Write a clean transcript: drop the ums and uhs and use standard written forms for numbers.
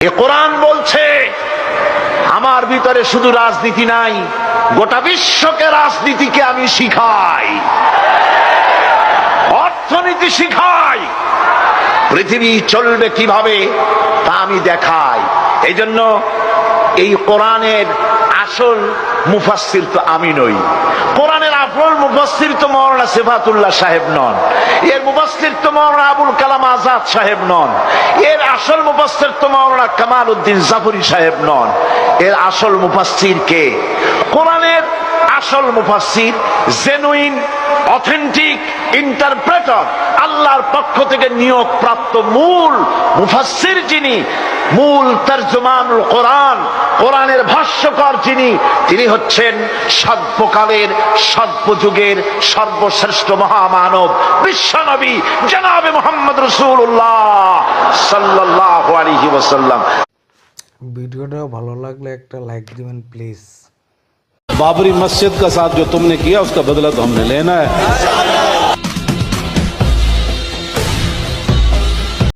এ কোরআন বলছে আমার ভিতরে শুধু রাজনীতি নাই, গোটা বিশ্বকে রাজনীতিকে আমি শিখাই, অর্থনীতি শিখাই, পৃথিবী চলবে কিভাবে তা আমি দেখাই। এই জন্য এই কোরআনের আসল মুফাসসির তো আমি নই, কোরআনের আসল মুফাসসির তো মাওলানা সিফাতুল্লাহ সাহেব নন, এর মুফাসসির তো মাওলানা আবুল কালাম আজাদ সাহেব নন, এর আসল মুফাসসির তো মাওলানা কামাল উদ্দিন জাফরি সাহেব নন। এর আসল মুফাসসির কে? কোরআনের আসল মুফাসসির, জেনুইন অথেন্টিক ইন্টারপ্রেটার, আল্লাহর পক্ষ থেকে নিয়োগ প্রাপ্ত মূল মুফাসসির যিনি, মূল তরজমানুল কোরআন, কোরআনের ভাষ্যকার যিনি, তিনি হচ্ছেন সর্বকালের সর্বযুগের সর্বশ্রেষ্ঠ মহামানব বিশ্বনবী জনাবে মুহাম্মদ রাসূলুল্লাহ সাল্লাল্লাহু আলাইহি ওয়াসাল্লাম। ভিডিওটা ভালো লাগলে একটা লাইক দিবেন প্লিজ। बाबरी मस्जिद का साथ जो तुमने किया उसका बदला तो हमने लेना है।